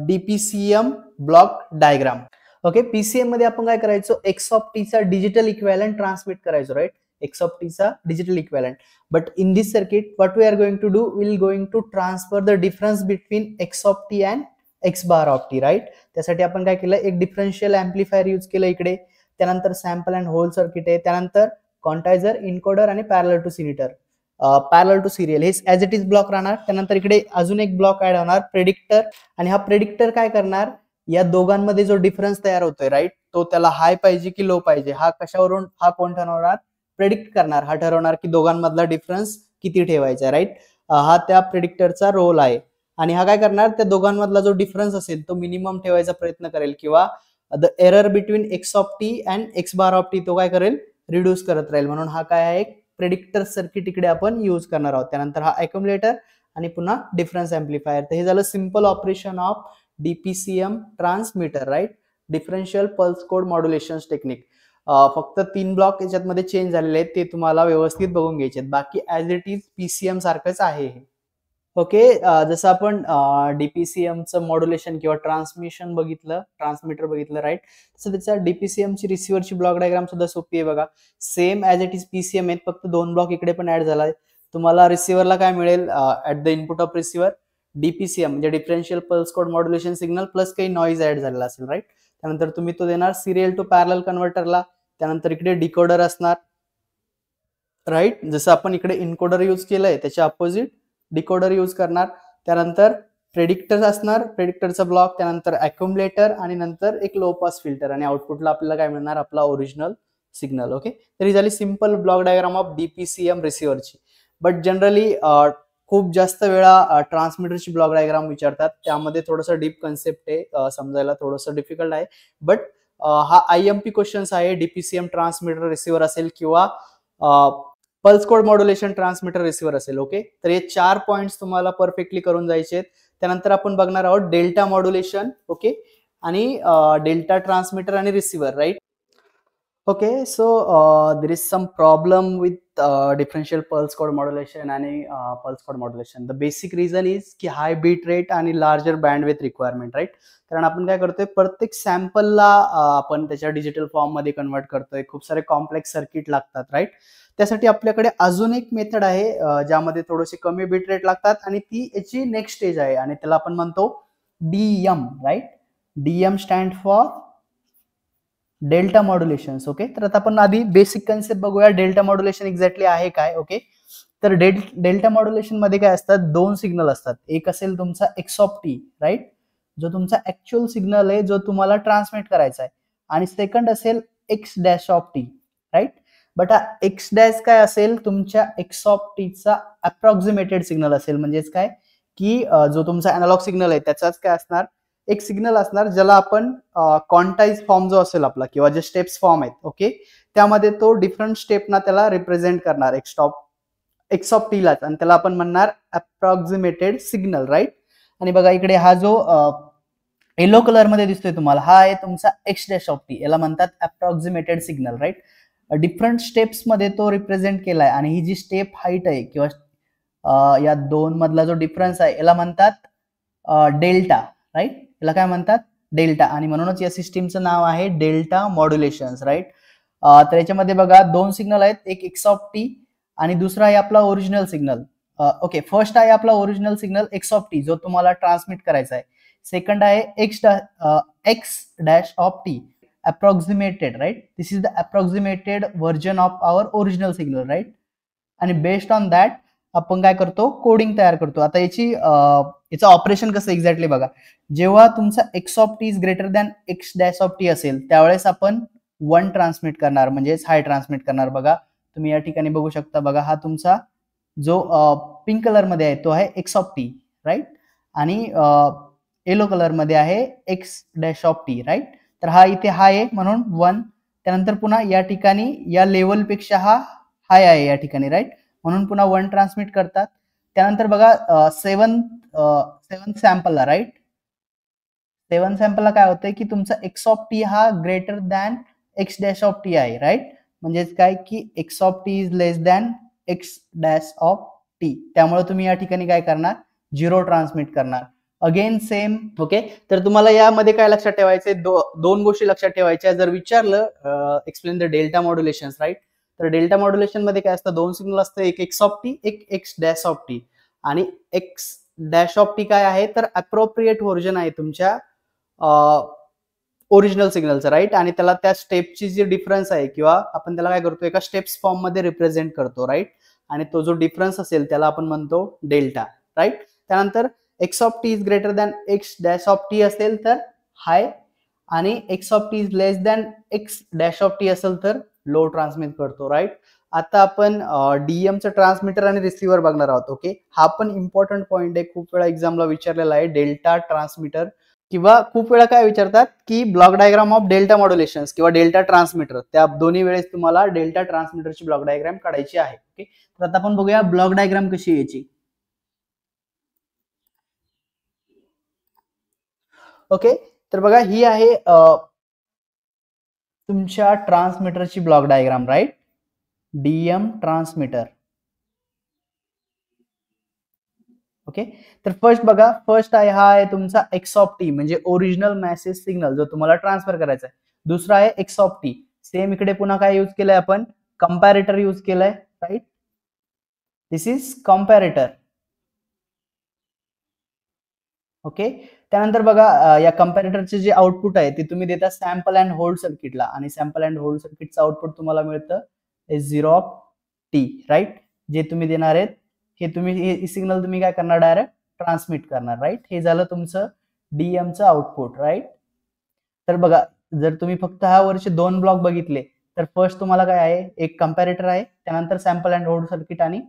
DPCM block diagram. Okay, PCM मध्ये आपण काय करायचो, एक्स ऑफ टी चा डिजिटल इक्विव्हॅलंट ट्रान्समिट करायचो, राईट? एक्स ऑफ टी चा digital equivalent. But in this circuit what we are going to do, we will going to transfer the difference between X of T and X bar of T, right? त्यासाठी आपण काय केलं, एक differential amplifier use केलं इकडे. त्यानंतर sample and hold circuit आहे, त्यानंतर क्वांटायझर, इन्कोडर आणि पॅरलल टू सिरियल हे ऍज इट इज ब्लॉक राहणार. त्यानंतर इकडे अजून एक ब्लॉक ऍड होणार, प्रेडिक्टर. आणि हा प्रेडिक्टर काय करणार, या दोघांमध्ये जो डिफरन्स तयार होतोय, राईट, तो त्याला हाय पाहिजे की लो पाहिजे, हा कशावरून, हा कोण ठरवणार, प्रेडिक्ट करणार. हा ठरवणार की दोघांमधला डिफरन्स किती ठेवायचा, राईट? हा त्या प्रेडिक्टरचा रोल आहे. आणि हा काय करणार, त्या दोघांमधला जो डिफरन्स असेल तो मिनिमम ठेवायचा प्रयत्न करेल, किंवा the error between X of T and X bar of T तो काय करेल, रिड्यूस करत राहील. म्हणून हा काय आहे, एक प्रेडिक्टर सर्किट इकडे आपण यूज करणार आहोत. त्यानंतर हा अक्युमुलेटर आणि पुन्हा डिफरन्स एम्प्लिफायर. तर हे झालं simple operation of DPCM transmitter, right? Differential pulse code modulation technique. फक्त 3 ब्लॉक याच्यामध्ये चेंज झालेले आहेत, ते तुम्हाला व्यवस्थित बघून घ्यायचे आहेत. बाकी ऍज इट इज PCM सारखंच आहे. ओके, जसं आपण DPCMचं मॉड्युलेशन किंवा ट्रान्समिशन बघितलं, ट्रान्समीटर बघितलं, राईट? तसं त्याच्या DPCMची रिसिव्हरची ब्लॉक डायग्राम सुद्धा सोपी आहे बघा. Same as it is PCM आहेत, फक्त 2 ब्लॉक इकडे पण ऍड झाला. तुम्हाला रिसिव्हरला काय मिळेल, at the input of receiver DPCM म्हणजे differential pulse code modulation signal plus काही नॉइज ऍड झालेला असेल, राईट? त्यानंतर तुम्ही तो देणार सिरियल टू पॅरलल कन्व्हर्टरला. त्यानंतर इकडे डिकोडर असणार, राईट? जसं आपण इकडे इन्कोडर यूज केलंय त्याच्या अपोजिट डिकोडर यूज करणार. त्यानंतर प्रेडिक्टर असणार, प्रेडिक्टरचा ब्लॉक, त्यानंतर अक्युमुलेटर आणि नंतर एक लो पास फिल्टर, आणि आउटपुटला आपल्याला काय मिळणार, आपला ओरिजिनल सिग्नल. ओके, तर ही झाली simple block diagram of DPCM रिसिव्हरची. बट जनरली खूप जास्त वेळा ट्रान्समीटरची ब्लॉक डायग्राम विचारतात, त्यामध्ये थोडंसं डीप कन्सेप्ट आहे, समजायला थोडंसं डिफिकल्ट आहे. बट हा IMP क्वेश्चन्स आहे. DPCM ट्रान्समीटर रिसिव्हर असेल किंवा pulse code modulation transmitter receiver असेल. ओके, तर हे 4 पॉइंट्स तुम्हाला परफेक्टली करून जायचे आहेत. त्यानंतर आपण बघणार आहोत डेल्टा मॉड्युलेशन, ओके, आणि डेल्टा ट्रान्समीटर आणि receiver, right? Okay, so there is some problem with differential pulse code modulation and pulse code modulation. The basic reason is की high bit rate आणि larger bandwidth requirement, right? कारण आपण काय करतोय, प्रत्येक सॅम्पलला आपण त्याच्या डिजिटल फॉर्म मध्ये कन्वर्ट करतोय, खूप सारे कॉम्प्लेक्स सर्किट लागतात, राईट? त्यासाठी आपल्याकडे अजून एक मेथड आहे ज्यामध्ये थोडेसे कमी बिट रेट लागतात, आणि ती याची नेक्स्ट स्टेज आहे, आणि त्याला आपण म्हणतो DM, right? DM stand for delta modulation. Okay, तर आता आपण आधी बेसिक कन्सेप्ट बघूया, डेल्टा मॉड्युलेशन एक्झॅक्टली आहे काय. ओके, तर डेल्टा मॉड्युलेशन मध्ये काय असतात, 2 सिग्नल असतात. एक असेल तुमचा एक्स ऑफ टी, राईट, जो तुमचा ऍक्च्युअल सिग्नल आहे जो तुम्हाला ट्रान्समिट करायचा आहे, आणि सेकंड असेल X dash of T, right? But हा एक्स डॅश काय असेल, तुमच्या एक्स ऑफ टीचा अप्रॉक्सिमेटेड सिग्नल असेल. म्हणजेच काय की जो तुमचा अॅनालॉग सिग्नल आहे त्याचाच काय असणार, एक सिग्नल असणार, ज्याला आपण क्वांटाइज फॉर्म जो असेल आपला, किंवा जे स्टेप्स फॉर्म आहेत, ओके, त्यामध्ये तो डिफरंट स्टेपना त्याला रिप्रेझेंट करणार एक्स ऑफ टी लाच, आणि त्याला आपण म्हणणार अप्रॉक्सिमेटेड सिग्नल, राईट? आणि बघा इकडे हा जो येलो कलर मध्ये दिसतोय तुम्हाला, हा आहे तुमचा एक्स डॅश ऑफ टी, याला म्हणतात अप्रॉक्सिमेटेड सिग्नल, राईट? डिफरंट स्टेप्स मध्ये तो रिप्रेझेंट केलाय, आणि ही जी स्टेप हाईट आहे किंवा या 2 मधला जो डिफरन्स आहे याला म्हणतात डेल्टा, राईट? याला काय म्हणतात, डेल्टा. आणि म्हणूनच या सिस्टीमचं नाव आहे डेल्टा मॉड्युलेशन, राईट? तर याच्यामध्ये बघा 2 सिग्नल आहेत, एक एक्स ऑफ टी आणि दुसरा आहे आपला ओरिजिनल सिग्नल. ओके, फर्स्ट आहे आपला original signal X of T, जो तुम्हाला ट्रान्समिट करायचा आहे. सेकंड आहे X dash of T, approximated, right. This is the approximated version of our original signal, right. आणि बेस्ड ऑन दॅट आपण काय करतो, कोडिंग तयार करतो. आता याचं ऑपरेशन कसं एक्झॅक्टली बघा. जेव्हा तुमचा x of T is greater than X dash of T असेल त्यावेळेस आपण 1 ट्रान्समिट करणार, म्हणजेच हाय ट्रान्समिट करणार. बघा तुम्ही या ठिकाणी बघू शकता, बघा हा तुमचा जो पिंक कलर मध्ये आहे तो आहे एक्स ऑफ टी, राईट. आणि येलो कलर मध्ये आहे X dash of T, right. तर हा इथे हाय आहे म्हणून 1. त्यानंतर पुन्हा या ठिकाणी या लेवल पेक्षा हा हाय आहे या ठिकाणी, राईट, म्हणून पुन्हा 1 ट्रान्समिट करतात. त्यानंतर बघा 7 सॅम्पलला, राईट, 7 सॅम्पलला काय होतंय की तुमचा एक्स ऑफ टी हा greater than X dash of T आहे, राईट. म्हणजेच काय की x of T is less than X dash of T. त्यामुळे तुम्ही या ठिकाणी काय करणार, 0 ट्रान्समिट करणार. Again same. ओके, तर तुम्हाला यामध्ये काय लक्षात ठेवायचे, दोन गोष्टी लक्षात ठेवायच्या. जर विचारलं explain the delta modulation, right, तर डेल्टा मॉड्युलेशन मध्ये काय असतं, 2 सिग्नल असतं, एक एक्स ऑफ टी, एक एक्स डॅश ऑफ टी. आणि एक्स डॅश ऑफ टी काय आहे तर अप्रोप्रिएट व्हर्जन आहे तुमच्या ओरिजिनल सिग्नलचं, राईट. आणि त्याला त्या स्टेपची जी डिफरन्स आहे किंवा आपण त्याला काय करतो एका स्टेप्स फॉर्म मध्ये रिप्रेझेंट करतो, राईट. आणि तो जो डिफरन्स असेल त्याला आपण म्हणतो डेल्टा, राईट. त्यानंतर x of T is greater than X dash of T असेल तर हाय, आणि x of T is less than X dash of T असेल तर लो ट्रान्समिट करतो, राईट. आता आपण डीएमचं ट्रान्समीटर आणि रिसिव्हर बघणार आहोत. ओके, हा पण इम्पॉर्टंट पॉईंट आहे, खूप वेळा एक्झामला विचारलेला आहे. डेल्टा ट्रान्समीटर किंवा खूप वेळा काय विचारतात की block diagram of delta modulation किंवा डेल्टा ट्रान्समीटर, त्या दोन्ही वेळेस तुम्हाला डेल्टा ट्रान्समीटरची ब्लॉक डायग्राम काढायची आहे. ओके, तर आता आपण बघूया ब्लॉक डायग्राम कशी यायची. ओके, तर बघा ही आहे तुमच्या ट्रान्समीटरची block diagram, right. DM transmitter. Okay, तर फर्स्ट बघा, फर्स्ट आहे हा आहे तुमचा एक्स ऑफ टी, म्हणजे ओरिजिनल मेसेज सिग्नल जो तुम्हाला ट्रान्सफर करायचा आहे. दुसरा आहे एक्स ऑफ टी. सेम इकडे पुन्हा काय यूज केलंय आपण, कंपॅरेटर यूज केलंय, right. This is comparator. Okay, त्यानंतर बघा या कंपॅरेटरचे जे आउटपुट आहे ते तुम्ही देता सॅम्पल अँड होल्ड सर्किटला, आणि सॅम्पल अँड होल्ड सर्किटचं आउटपुट तुम्हाला मिळतं S0 ऑफ टी, राईट. जे तुम्ही देणार आहेत हे तुम्ही हे सिग्नल तुम्ही काय करणार, डायरेक्ट ट्रान्समिट करणार, राईट. हे झालं तुमचं डीएमचं आउटपुट, राईट. तर बघा जर तुम्ही फक्त हा वरचे 2 ब्लॉक बघितले तर फर्स्ट तुम्हाला काय आहे, एक कंपॅरेटर आहे, त्यानंतर सॅम्पल अँड होल्ड सर्किट, आणि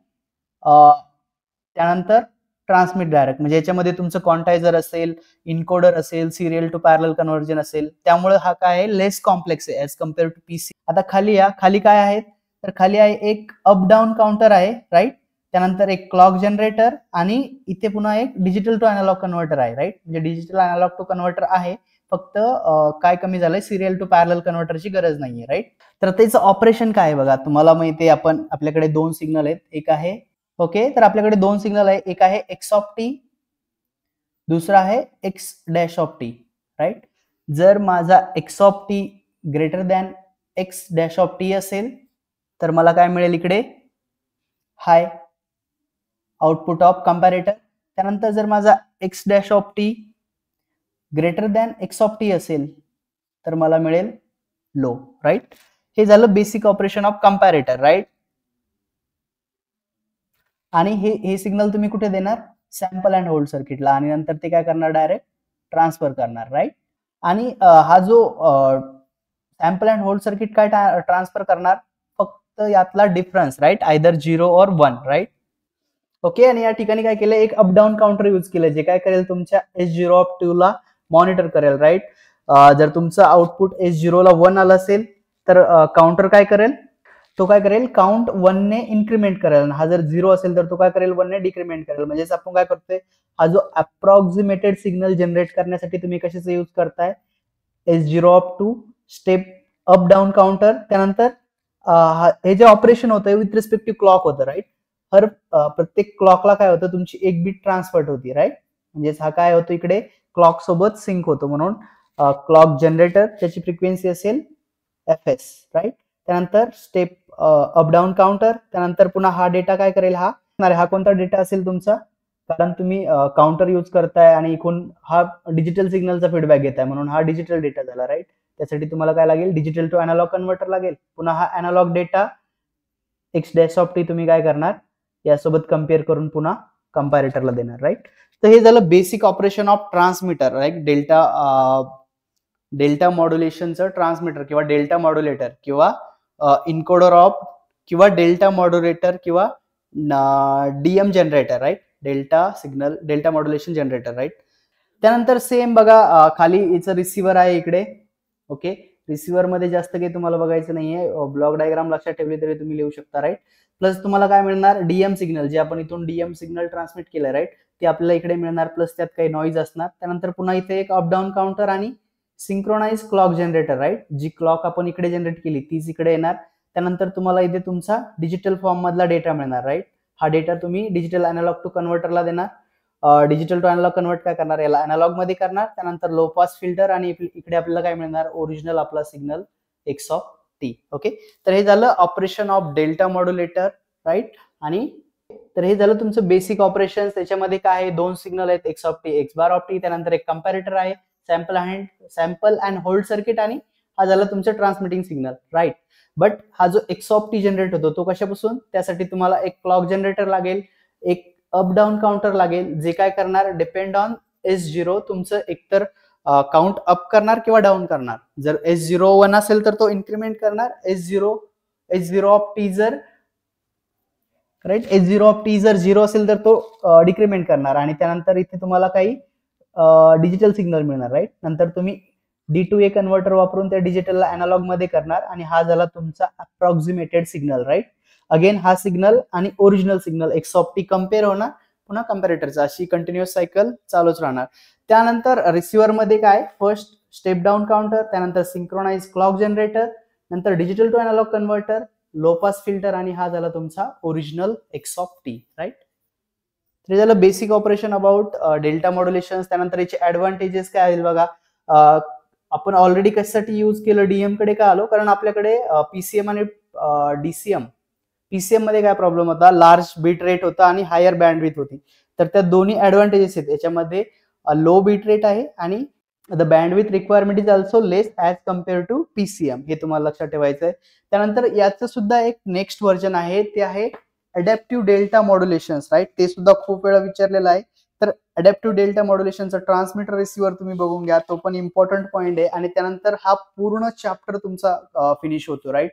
त्यानंतर ट्रान्समिट डायरेक्ट. म्हणजे याच्यामध्ये तुमचं क्वांटायझर असेल, इनकोडर असेल, सिरियल टू पॅरलल कन्व्हर्जन असेल. त्यामुळे हा काय आहे, लेस कॉम्प्लेक्स आहे ऍज कम्पेअर टू पीसी. आता खाली या, खाली काय आहेत तर खाली आहे एक अप डाऊन काउंटर आहे, राईट. त्यानंतर एक क्लॉक जनरेटर, आणि इथे पुन्हा एक डिजिटल टू अॅनालॉग कन्व्हर्टर आहे, राईट. म्हणजे डिजिटल अॅनालॉग टू कन्व्हर्टर आहे, फक्त काय कमी झालंय, सिरियल टू पॅरलल कन्व्हर्टरची गरज नाहीये, राईट. तर त्याचं ऑपरेशन काय आहे बघा, तुम्हाला माहिती आहे आपण आपल्याकडे 2 सिग्नल आहेत, एक आहे, ओके, तर आपल्याकडे 2 सिग्नल आहे, एक आहे एक्स ऑफ टी, दुसरा आहे X dash of T, right. जर माझा X of T greater than X dash of T असेल तर मला काय मिळेल इकडे, हाय आउटपुट ऑफ कंपॅरेटर. त्यानंतर जर माझा X dash of T greater than X of T असेल तर मला मिळेल लो, राईट. हे झालं basic operation of comparator, right. आणि हे सिग्नल तुम्ही कुठे देणार, सॅम्पल अँड होल्ड सर्किटला, आणि नंतर ते काय करणार, डायरेक्ट ट्रान्सफर करणार, राईट. आणि हा जो सॅम्पल अँड होल्ड सर्किट काय ट्रान्सफर करणार, फक्त यातला डिफरन्स, राईट, आयदर 0 और 1, राईट. ओके, आणि या ठिकाणी काय केलं, एक अप डाऊन काउंटर यूज केलं, जे काय करेल तुमच्या S0 ऑफ 2 ला मॉनिटर करेल, राईट. जर तुमचं आउटपुट S0 ला 1 आलं असेल तर काउंटर काय करेल, तो काय करेल, काउंट 1 ने इन्क्रीमेंट करेल. हा जर 0 असेल तर तो काय करेल, 1 ने डिक्रीमेंट करेल. म्हणजे आपण काय करतोय, हा जो अप्रॉक्सिमेटेड सिग्नल जनरेट करण्यासाठी तुम्ही कशाचा यूज करताय, S0 of 2 step up down counter. त्यानंतर हे जे ऑपरेशन होतं विथ रिस्पेक्ट टू क्लॉक होतं, राईट. हर प्रत्येक क्लॉकला काय होतं, तुमची एक बीट ट्रान्सफर होती, राईट. म्हणजे हा काय होतो, इकडे क्लॉक सोबत सिंक होतो, म्हणून क्लॉक जनरेटर त्याची फ्रिक्वेन्सी असेल fs, राईट. त्यानंतर स्टेप अप डाऊन काउंटर, त्यानंतर पुन्हा हा डेटा काय करेल, हा कोणता डेटा असेल तुमचा, कारण तुम्ही काउंटर यूज करताय आणि इकडून हा डिजिटल सिग्नलचा फीडबॅक घेताय, म्हणून हा डिजिटल डेटा झाला, राईट. त्यासाठी तुम्हाला काय लागेल, डिजिटल टू अॅनालॉग कन्व्हर्टर लागेल. पुन्हा हा analog data X dash of T तुम्ही काय करणार, यासोबत कम्पेअर करून पुन्हा कंपॅरेटरला देणार, राईट. तर हे झालं basic operation of transmitter, right. Delta मॉड्युलेशनचं ट्रान्समीटर किंवा डेल्टा मॉड्युलेटर किंवा इनकोडर ऑफ किंवा डेल्टा मॉड्युलेटर किंवा DM generator, right. Delta modulation generator, right. त्यानंतर सेम बघा, खाली याचं रिसिव्हर आहे इकडे. ओके, रिसिव्हर मध्ये जास्त काही तुम्हाला बघायचं नाहीये, ब्लॉक डायग्राम लक्षात ठेवली तरी तुम्ही लिहू शकता, राईट. प्लस तुम्हाला काय मिळणार, डीएम सिग्नल, जे आपण इथून डीएम सिग्नल ट्रान्समिट केलं, राईट, ते आपल्याला इकडे मिळणार. प्लस त्यात काही नॉईज असणार. त्यानंतर पुन्हा इथे एक अप डाऊन काउंटर आणि सिंक्रोनाइज क्लॉक जनरेटर, राईट. जी क्लॉक आपण इकडे जनरेट केली तीच इकडे येणार. त्यानंतर तुम्हाला इथे तुमचा डिजिटल फॉर्म मधला डेटा मिळणार, राईट. हा डेटा तुम्ही डिजिटल अॅनालॉग टू कन्व्हर्टरला देणार. डिजिटल टू अॅनालॉग कन्वर्ट काय करणार, याला अॅनालॉग मध्ये करणार. त्यानंतर लो पास फिल्टर आणि इकडे आपल्याला काय मिळणार, ओरिजिनल आपला signal X of T. Okay, तर हे झालं operation of delta modulator, right. आणि तर हे झालं तुमचं बेसिक ऑपरेशन. त्याच्यामध्ये काय आहे, दोन सिग्नल आहेत, x of T, x bar of t. त्यानंतर एक कंपॅरेटर आहे, सॅम्पल अँड होल्ड सर्किट, आणि हा झाला तुमचं ट्रान्समिटिंग सिग्नल, राईट. बट हा जो एक्स ऑफ टी जनरेट होतो तो कशापासून, त्यासाठी तुम्हाला एक क्लॉक जनरेटर लागेल, एक अप डाऊन काउंटर लागेल, जे काय करणार, डिपेंड ऑन S0 तुमचं एकतर काउंट अप करणार किंवा डाऊन करणार. जर S0 1 असेल तर तो इन्क्रीमेंट करणार, S0 ऑफ टी जर, राईट, S0 ऑफ टी जर 0 असेल तर तो डिक्रीमेंट करणार. आणि त्यानंतर इथे तुम्हाला काही डिजिटल सिग्नल मिळणार, राईट. नंतर तुम्ही D2A कन्व्हर्टर वापरून त्या डिजिटलला अॅनालॉग मध्ये करणार. आणि हा झाला तुमचा अप्रॉक्सिमेटेड सिग्नल, राईट. अगेन हा सिग्नल आणि original signal X of T compare होणार, पुन्हा कंपॅरेटरचा, अशी कंटिन्युअस सायकल चालूच राहणार. त्यानंतर रिसिव्हर मध्ये काय, फर्स्ट स्टेप डाऊन काउंटर, त्यानंतर सिंक्रोनाइज क्लॉक जनरेटर, नंतर digital to analogue converter, low pass filter, आणि हा झाला तुमचा original X of T, right. तर हे झालं basic operation about delta modulation. त्यानंतर याचे ऍडव्हान्टेजेस काय आहेत बघा. आपण ऑलरेडी कशासाठी यूज केलं, डीएम कडे का आलो, कारण आपल्याकडे पीसीएम आणि डीसीएम, पीसीएम मध्ये काय प्रॉब्लेम होता, लार्ज बीट रेट होता आणि हायर बँडविड्थ होती. तर त्या दोन्ही ऍडव्हान्टेजेस आहेत. याच्यामध्ये लो बीट रेट आहे आणि the bandwidth requirement is also less as compare to PCM, हे तुम्हाला लक्षात ठेवायचं आहे. त्यानंतर याचं सुद्धा एक नेक्स्ट व्हर्जन आहे, ते आहे अडॅप्टिव्ह डेल्टा मॉड्युलेशन्स, राईट. ते सुद्धा खूप वेळा विचारलेलं आहे. तर अडॅप्टिव्ह डेल्टा मॉड्युलेशनचा ट्रान्समीटर रिसिव्हर तुम्ही बघून घ्या, तो पण इम्पॉर्टंट पॉईंट आहे. आणि त्यानंतर हा पूर्ण चॅप्टर तुमचा फिनिश होतो, राईट.